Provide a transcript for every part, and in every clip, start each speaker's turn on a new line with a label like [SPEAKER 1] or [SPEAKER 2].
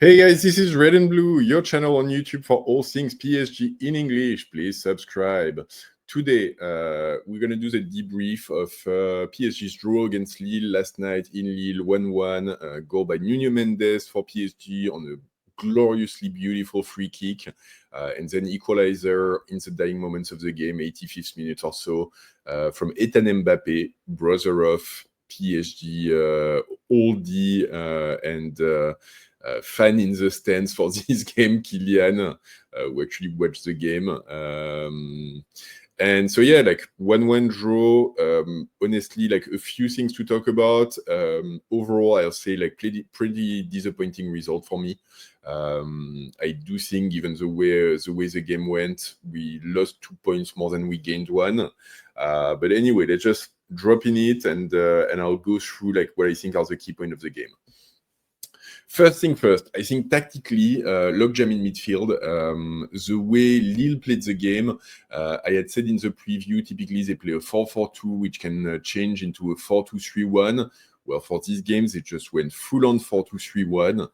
[SPEAKER 1] Hey guys, this is Red and Blue, your channel on YouTube for all things PSG in English. Please subscribe. Today, we're going to do the debrief of PSG's draw against Lille last night in Lille, 1-1, goal by Nuno Mendes for PSG on a gloriously beautiful free kick, and then equalizer in the dying moments of the game, 85th minute or so, from Mbappe, brother of PSG oldie and fan in the stands for this game, Kylian, who actually watched the game. And so, yeah, like 1-1 draw. Honestly, like a few things to talk about. Overall, I'll say like pretty disappointing result for me. I do think, given the way the game went, we lost 2 points more than we gained one. But anyway, let's just drop in it, and I'll go through like what I think are the key points of the game. First thing first, I think tactically, logjam in midfield, the way Lille played the game, I had said in the preview, typically they play a 4-4-2, which can change into a 4-2-3-1. Well, for these games, they just went full-on 4-2-3-1,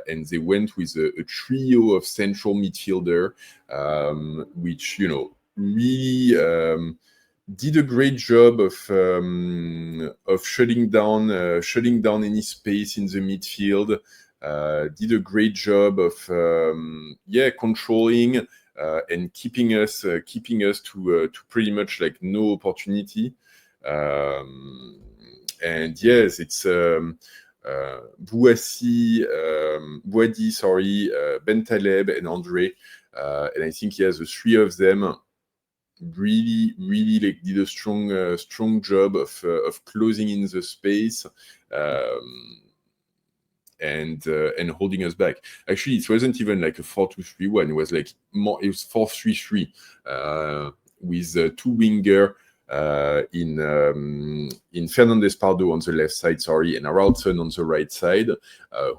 [SPEAKER 1] and they went with a trio of central midfielder, which, you know, really did a great job of shutting down any space in the midfield. Did a great job of controlling and keeping us to pretty much like no opportunity. And yes, it's Bouadi, Bentaleb and Andre, and I think the three of them really like did a strong job of closing in the space and holding us back. Actually, it wasn't even like a 4-2-3-1. It was like more. It was 4-3-3 with two winger in Fernandes Pardo on the left side, and Arauton on the right side,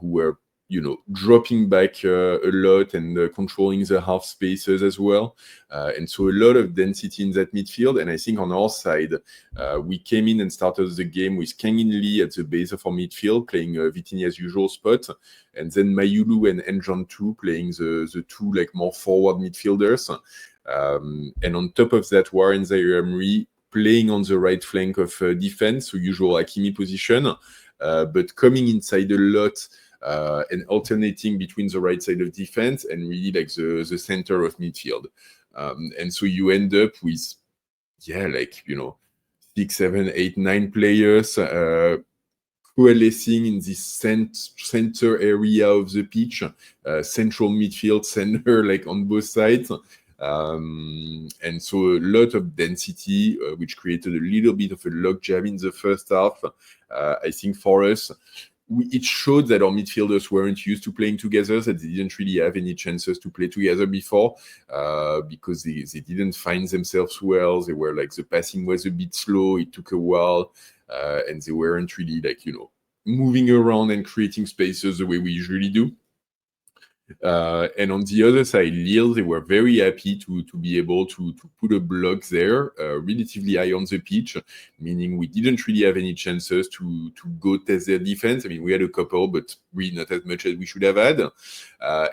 [SPEAKER 1] who were, you know, dropping back a lot and controlling the half spaces as well. And so a lot of density in that midfield. And I think on our side, we came in and started the game with Kang-In at the base of our midfield, playing Vitinha's usual spot. And then Mayulu and Ndjantou playing the two like more forward midfielders. And on top of that, Warren Zaire-Emery playing on the right flank of defense, so usual Hakimi position, but coming inside a lot, and alternating between the right side of defense and really like the center of midfield. And so you end up with, 6, 7, 8, 9 players coalescing in this center area of the pitch, central midfield center, like on both sides. And so a lot of density, which created a little bit of a logjam in the first half. I think for us, it showed that our midfielders weren't used to playing together, that they didn't really have any chances to play together before, because they didn't find themselves well. They were like, the passing was a bit slow, it took a while, and they weren't really like, you know, moving around and creating spaces the way we usually do. And on the other side, Lille, they were very happy to be able to put a block there, relatively high on the pitch, meaning we didn't really have any chances to go test their defense. I mean, we had a couple, but really not as much as we should have had.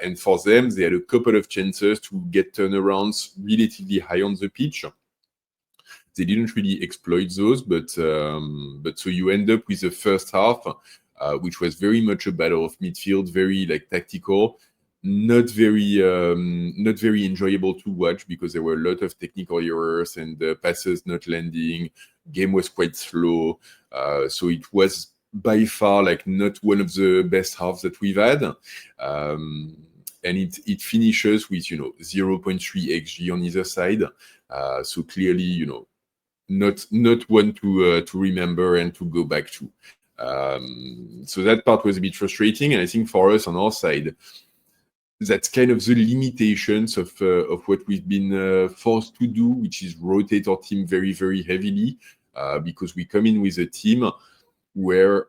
[SPEAKER 1] And for them, they had a couple of chances to get turnarounds relatively high on the pitch. They didn't really exploit those, but so you end up with the first half, which was very much a battle of midfield, very like tactical. Not very enjoyable to watch because there were a lot of technical errors and passes not landing. Game was quite slow, so it was by far like not one of the best halves that we've had. And it finishes with 0.3 xG on either side. So clearly not one to remember and to go back to. So that part was a bit frustrating, and I think for us on our side, that's kind of the limitations of what we've been forced to do, which is rotate our team very, very heavily, because we come in with a team where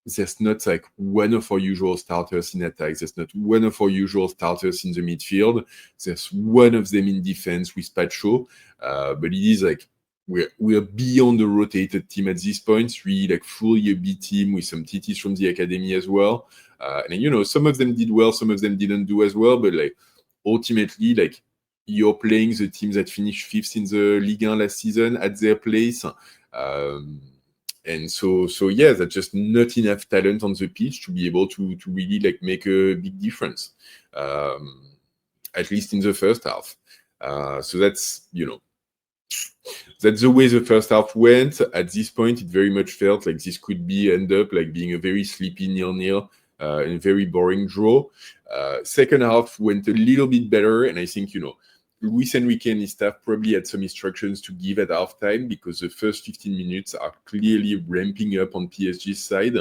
[SPEAKER 1] there's not like one of our usual starters in attack. There's not one of our usual starters in the midfield. There's one of them in defense with Pacho, but it is like we're beyond the rotated team at this point. It's really like fully a B team with some TTs from the academy as well. And some of them did well, some of them didn't do as well, but like ultimately, like you're playing the teams that finished fifth in the Ligue 1 last season at their place. And so yeah, that's just not enough talent on the pitch to be able to really like make a big difference, at least in the first half. So that's the way the first half went. At this point, it very much felt like this could end up like being a very sleepy 0-0 and a very boring draw. Second half went a little bit better, and I think, Luis Enrique and his staff probably had some instructions to give at halftime, because the first 15 minutes are clearly ramping up on PSG's side.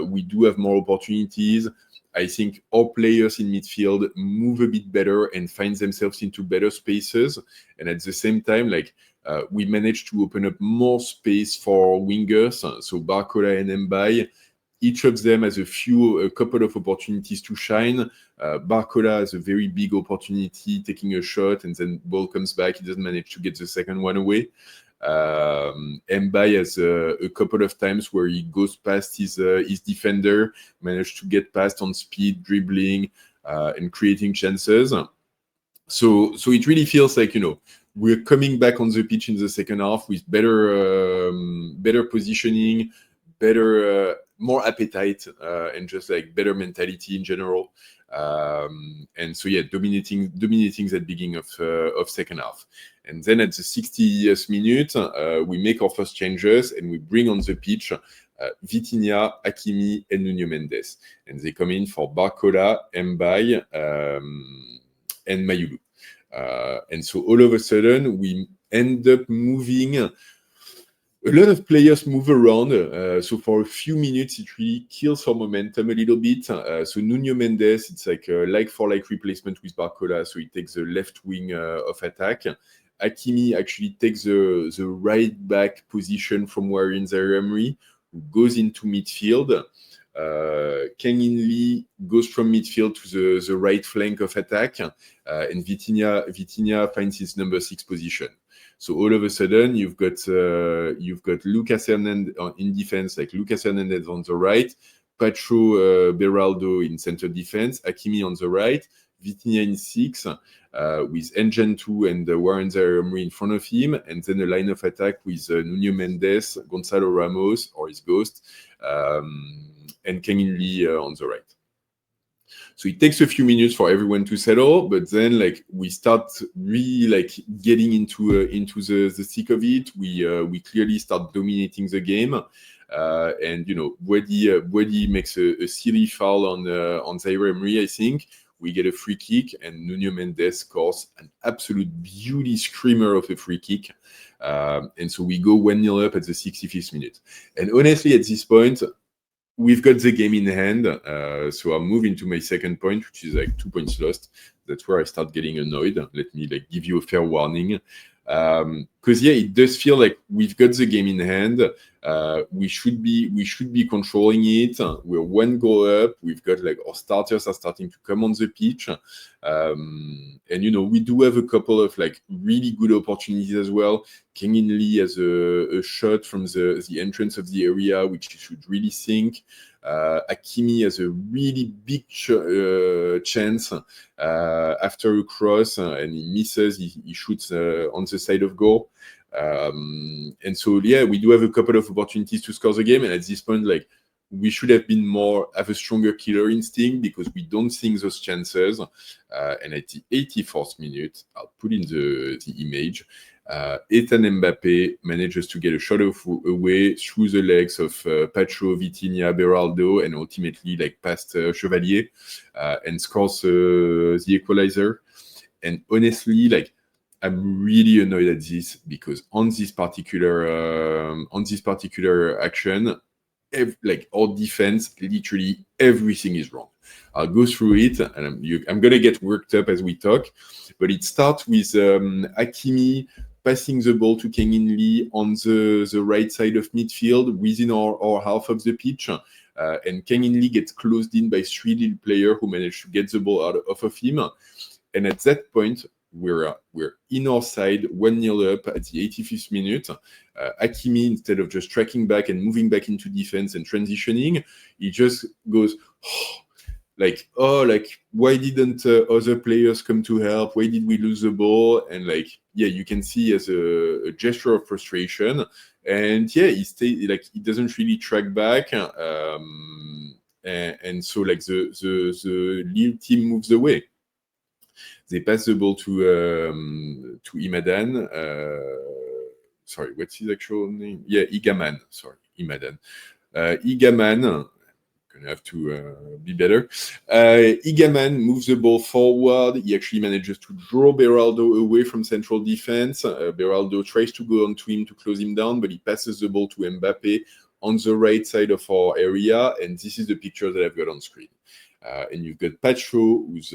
[SPEAKER 1] We do have more opportunities. I think our players in midfield move a bit better and find themselves into better spaces. And at the same time, we managed to open up more space for wingers. So Barcola and Mbappe, each of them has a couple of opportunities to shine. Barcola has a very big opportunity, taking a shot, and then ball comes back. He doesn't manage to get the second one away. Mbappe has a couple of times where he goes past his defender, managed to get past on speed, dribbling, and creating chances. So it really feels like, we're coming back on the pitch in the second half with better positioning, more appetite, and just like better mentality in general. And so yeah, dominating that beginning of second half. And then at the 60th minute, we make our first changes and we bring on the pitch Vitinha, Hakimi, and Nuno Mendes. And they come in for Barcola, Mbappe, and Mayulu. And so all of a sudden, we end up moving. A lot of players move around, so for a few minutes, it really kills our momentum a little bit. So Nuno Mendes, it's like a like-for-like replacement with Barcola, so he takes the left wing of attack. Hakimi actually takes the right back position from Warren Zaire-Emery, who goes into midfield. Kang-In goes from midfield to the right flank of attack, and Vitinha finds his number 6 position. So all of a sudden, you've got Lucas Hernandez in defense, like Lucas Hernandez on the right, Pacho, Beraldo in center defense, Hakimi on the right, Vitinha in 6, with Ndjantou and Warren Zaire-Emery in front of him, and then a line of attack with Nuno Mendes, Gonzalo Ramos, or his ghost, and Kang-In on the right. So it takes a few minutes for everyone to settle, but then we start really getting into the thick of it. We clearly start dominating the game, and Boadi makes a silly foul on Zaire-Emery, I think. We get a free kick, and Nuno Mendes scores an absolute beauty screamer of a free kick. And so we go 1-0 up at the 65th minute. And honestly, at this point, we've got the game in hand. So I'll move into my second point, which is 2 points lost. That's where I start getting annoyed. Let me give you a fair warning. Because it does feel like we've got the game in hand. We should be controlling it. We're 1 goal up. We've got our starters are starting to come on the pitch, and we do have a couple of really good opportunities as well. Kang-In has a shot from the entrance of the area, which he should really sink. Hakimi has a really big chance after a cross, and he misses. He shoots on the side of goal. And so, we do have a couple of opportunities to score the game. And at this point, we should have a stronger killer instinct, because we don't sink those chances. And at the 84th minute, I'll put in the image. Ethan Mbappe manages to get a shot away through the legs of Pacho, Vitinha, Beraldo, and ultimately past Chevalier, and scores the equalizer. And honestly, I'm really annoyed at this, because on this particular action, our defense, literally everything is wrong. I'll go through it, and I'm gonna get worked up as we talk. But it starts with Hakimi passing the ball to Kang-In on the right side of midfield within our half of the pitch. And Kang-In gets closed in by 3 Lille players who manage to get the ball off of him. And at that point, we're in our side, 1-0 up at the 85th minute. Hakimi, instead of just tracking back and moving back into defense and transitioning, he just goes, like, why didn't other players come to help? Why did we lose the ball? And like, yeah, you can see as a gesture of frustration. And yeah, he doesn't really track back. And so like the Lille team moves away. They pass the ball to Imadan. Sorry, what's his actual name? Yeah, Igaman. Sorry, Imadan. Igaman. Gonna have to be better. Igaman moves the ball forward. He actually manages to draw Beraldo away from central defense. Beraldo tries to go onto him to close him down, but he passes the ball to Mbappe on the right side of our area. And this is the picture that I've got on screen. And you've got Pacho, who's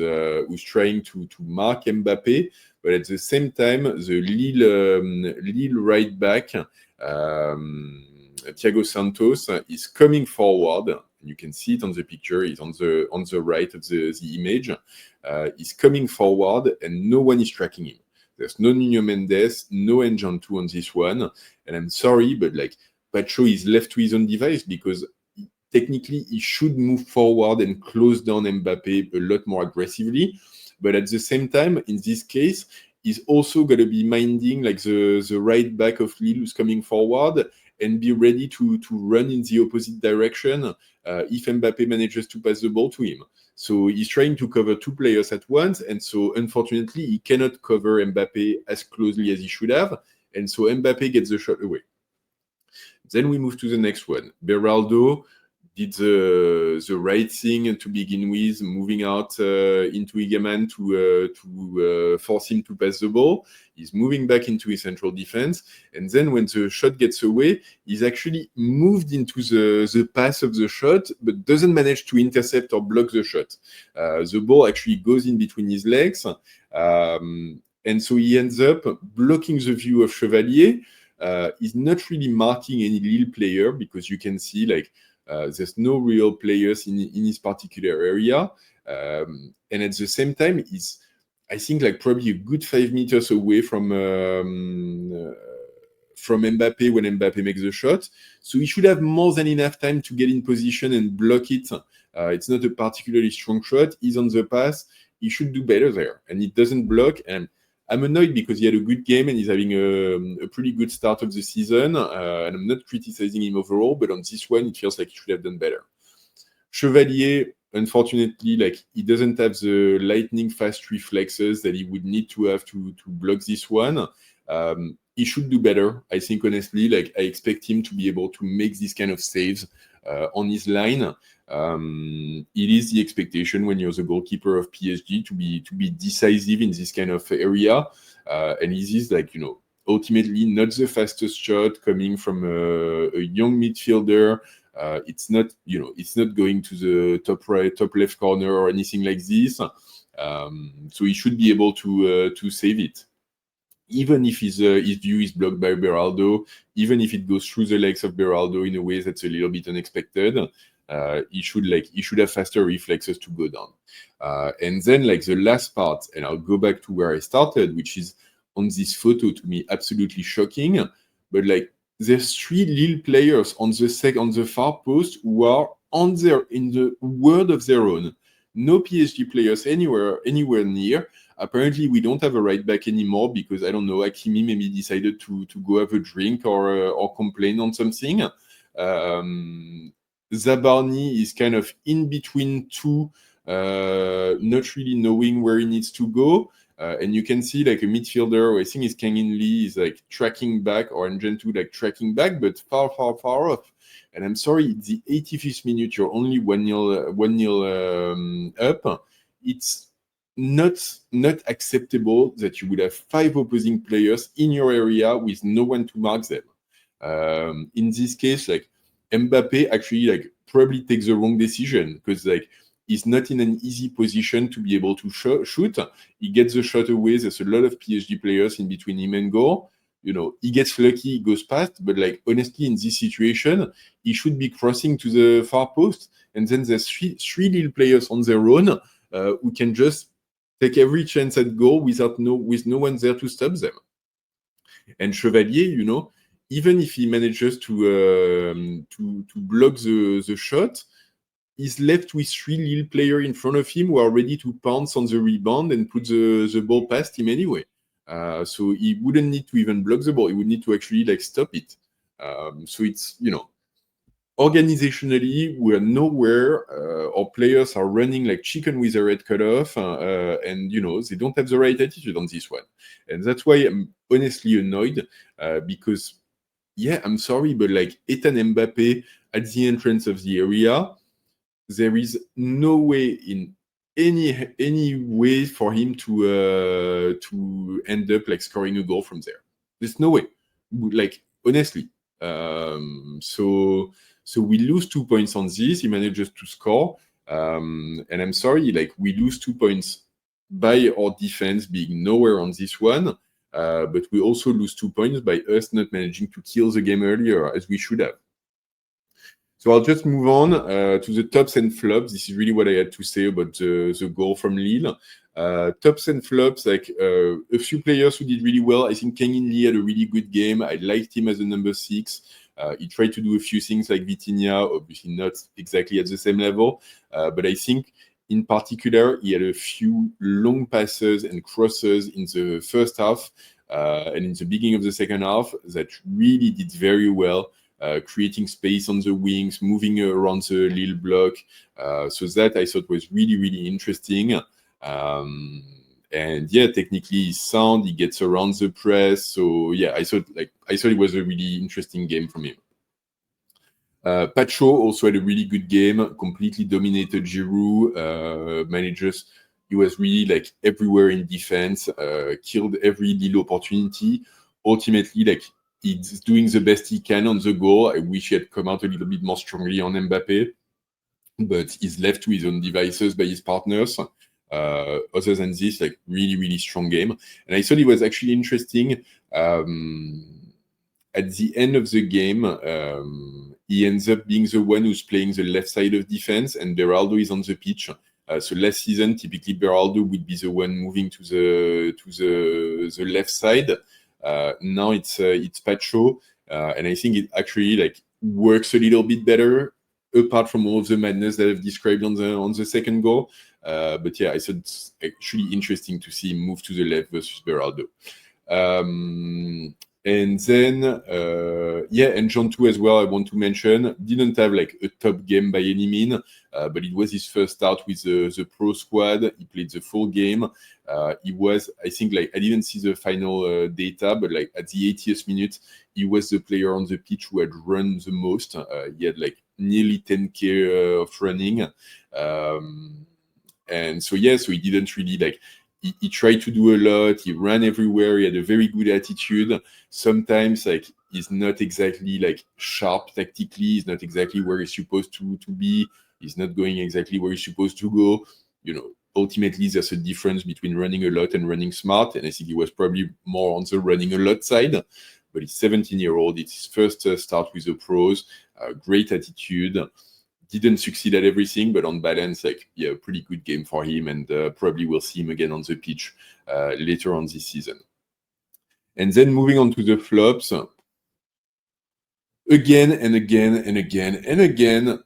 [SPEAKER 1] trying to mark Mbappe, but at the same time, the Lille right back, Thiago Santos, is coming forward. You can see it on the picture. He's on the right of the image. He's coming forward, and no one is tracking him. There's no Nuno Mendes, no Ndjantou on this one. And I'm sorry, but like Pacho is left to his own device because technically he should move forward and close down Mbappe a lot more aggressively. But at the same time, in this case, he's also going to be minding like the right back of Lille who's coming forward and be ready to run in the opposite direction if Mbappe manages to pass the ball to him. So he's trying to cover two players at once, and so unfortunately he cannot cover Mbappe as closely as he should have, and so Mbappe gets the shot away. Then we move to the next one. Beraldo did the right thing to begin with, moving out into Igaman to force him to pass the ball. He's moving back into his central defense. And then when the shot gets away, he's actually moved into the path of the shot, but doesn't manage to intercept or block the shot. The ball actually goes in between his legs. And so he ends up blocking the view of Chevalier. He's not really marking any Lille player because you can see like there's no real players in his particular area. And at the same time, he's, I think, like probably a good 5 meters away from Mbappe when Mbappe makes the shot. So he should have more than enough time to get in position and block it. It's not a particularly strong shot. He's on the pass. He should do better there. And it doesn't block. And I'm annoyed because he had a good game and he's having a pretty good start of the season. And I'm not criticizing him overall, but on this one, it feels like he should have done better. Chevalier, unfortunately, like he doesn't have the lightning fast reflexes that he would need to have to block this one. He should do better. I think, honestly, like I expect him to be able to make this kind of saves on his line. It is the expectation when you're the goalkeeper of PSG to be decisive in this kind of area, and this is like, you know, ultimately not the fastest shot coming from a young midfielder. It's not, you know, it's not going to the top right, top left corner or anything like this. So he should be able to save it. Even if his view is blocked by Beraldo, even if it goes through the legs of Beraldo in a way that's a little bit unexpected, he should have faster reflexes to go down. And then like the last part, and I'll go back to where I started, which is on this photo, to me absolutely shocking. But like there's 3 Lille players on the far post who are in the world of their own. No PSG players anywhere near. Apparently, we don't have a right back anymore because, I don't know, Hakimi maybe decided to go have a drink or complain on something. Zabarni is kind of in between two, not really knowing where he needs to go. And you can see like a midfielder, who I think is Kang-In is like tracking back, or Ndjantou like tracking back, but far off. And I'm sorry, the 85th minute, you're only 1-0 up. It's not acceptable that you would have 5 opposing players in your area with no one to mark them. In this case, like Mbappe actually like probably takes the wrong decision because like he's not in an easy position to be able to shoot. He gets the shot away. There's a lot of PSG players in between him and goal. You know, he gets lucky, he goes past, but like honestly, in this situation, he should be crossing to the far post, and then there's three Lille players on their own who can just take every chance at goal with no one there to stop them. And Chevalier, even if he manages to block the shot, he's left with 3 Lille players in front of him who are ready to pounce on the rebound and put the ball past him anyway. So he wouldn't need to even block the ball. He would need to actually stop it. So it's, organizationally, we're nowhere. Our players are running like chicken with their head cut off, and they don't have the right attitude on this one. And that's why I'm honestly annoyed, because, I'm sorry, but Ethan Mbappe at the entrance of the area, there is no way in any way for him to end up scoring a goal from there. There's no way, honestly. So we lose 2 points on this. He manages to score, and I'm sorry, we lose 2 points by our defense being nowhere on this one, but we also lose 2 points by us not managing to kill the game earlier as we should have. So I'll just move on to the tops and flops. This is really what I had to say about the goal from Lille. Tops and flops, a few players who did really well. I think Kang-In had a really good game. I liked him as a number 6. He tried to do a few things like Vitinha, obviously not exactly at the same level. But I think in particular, he had a few long passes and crosses in the first half and in the beginning of the second half that really did very well. Creating space on the wings, moving around the Lille block. So that I thought was really, really interesting. And technically he's sound. He gets around the press. So I thought it was a really interesting game from him. Pacho also had a really good game. Completely dominated Giroud. Manages. He was really everywhere in defense. Killed every Lille opportunity. Ultimately, he's doing the best he can on the goal. I wish he had come out a little bit more strongly on Mbappe, but he's left to his own devices by his partners. Other than this, really, really strong game. And I thought it was actually interesting. At the end of the game, he ends up being the one who's playing the left side of defense, and Beraldo is on the pitch. So last season, typically Beraldo would be the one moving to the left side. Now it's Pacho, and I think it actually works a little bit better, apart from all of the madness that I've described on the second goal. But I thought it's actually interesting to see him move to the left versus Beraldo. And then Ndjantou as well, I want to mention, didn't have a top game by any mean, but it was his first start with the pro squad. He played the full game. He was, I think, I didn't see the final data, but at the 80th minute, he was the player on the pitch who had run the most. He had nearly 10K of running. And so he didn't really he tried to do a lot. He ran everywhere. He had a very good attitude. Sometimes he's not exactly sharp tactically. He's not exactly where he's supposed to be. He's not going exactly where he's supposed to go. Ultimately there's a difference between running a lot and running smart. And I think he was probably more on the running a lot side. But he's 17-year-old. It's his first start with the pros. Great attitude. Didn't succeed at everything, but on balance, pretty good game for him, and probably we'll see him again on the pitch later on this season. And then moving on to the flops, again and again and again and again,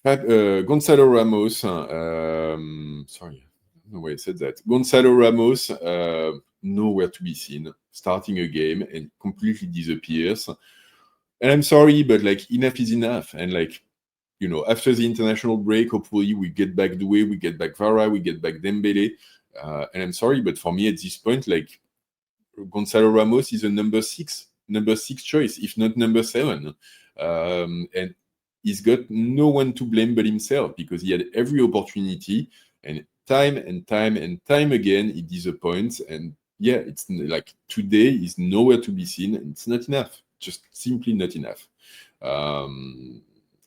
[SPEAKER 1] Gonzalo Ramos. Sorry, I don't know why I said that. Gonzalo Ramos, nowhere to be seen, starting a game and completely disappears. And I'm sorry, but enough is enough, and after the international break, hopefully we get back Doué, we get back Vara, we get back Dembele. And I'm sorry, but for me at this point, Gonzalo Ramos is a number six choice, if not number 7. And he's got no one to blame but himself, because he had every opportunity, and time again, he disappoints. And it's today is nowhere to be seen, and it's not enough, just simply not enough.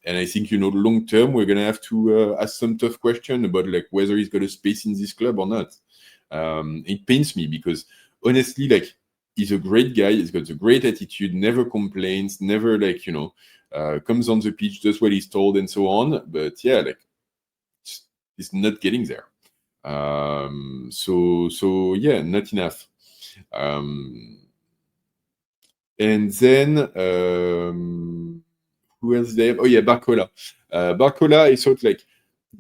[SPEAKER 1] And I think, long term, we're going to have to ask some tough question about whether he's got a space in this club or not. It pains me because, honestly, he's a great guy. He's got a great attitude, never complains, never, comes on the pitch, does what he's told and so on. But, he's not getting there. So yeah, not enough. And then who else they have? Oh yeah, Barcola. Barcola, I thought like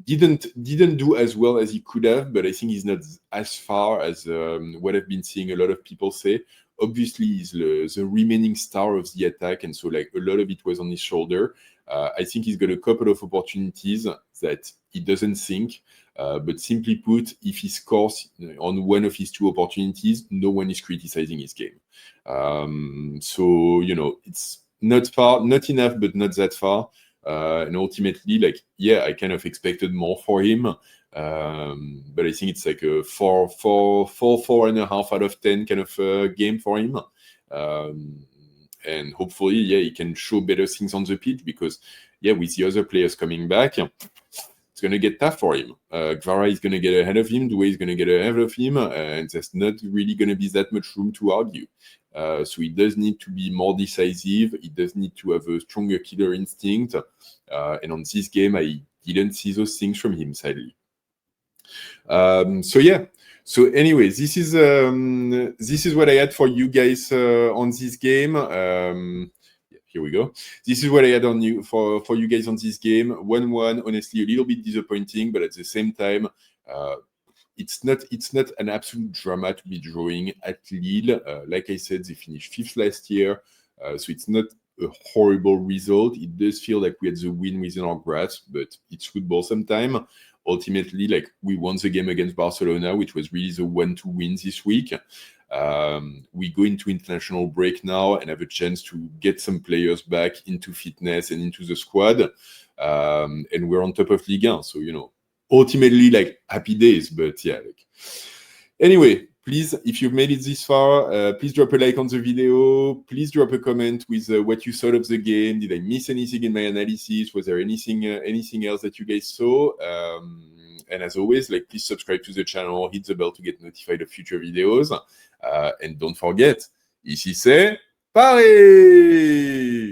[SPEAKER 1] didn't do as well as he could have, but I think he's not as far as what I've been seeing a lot of people say. Obviously, he's the remaining star of the attack, and so like a lot of it was on his shoulder. I think he's got a couple of opportunities that he doesn't think. But simply put, if he scores on one of his two opportunities, no one is criticizing his game. So it's not far, not enough, but not that far. And ultimately, like, yeah, I kind of expected more for him. But I think it's like a 4.5 out of 10 kind of game for him. And hopefully, yeah, he can show better things on the pitch because, yeah, with the other players coming back, it's going to get tough for him. Kvara is going to get ahead of him, Doué is going to get ahead of him, and there's not really going to be that much room to argue. So he does need to be more decisive. He does need to have a stronger killer instinct. And on this game, I didn't see those things from him, sadly. So yeah. So anyway, this is what I had for you guys on this game. Here we go. This is what I had on you for you guys on this game. 1-1, honestly, a little bit disappointing, but at the same time, it's not an absolute drama to be drawing at Lille. Like I said, they finished 5th last year, so it's not a horrible result. It does feel like we had the win within our grasp, but it's football sometimes. Ultimately, like we won the game against Barcelona, which was really the one to win this week. We go into international break now and have a chance to get some players back into fitness and into the squad. And we're on top of Ligue 1, so ultimately, like, happy days. But yeah, like, anyway, please, if you've made it this far, please drop a like on the video. Please drop a comment with what you thought of the game. Did I miss anything in my analysis? Was there anything else that you guys saw? And as always, like, please subscribe to the channel, hit the bell to get notified of future videos. And don't forget, ici c'est Paris!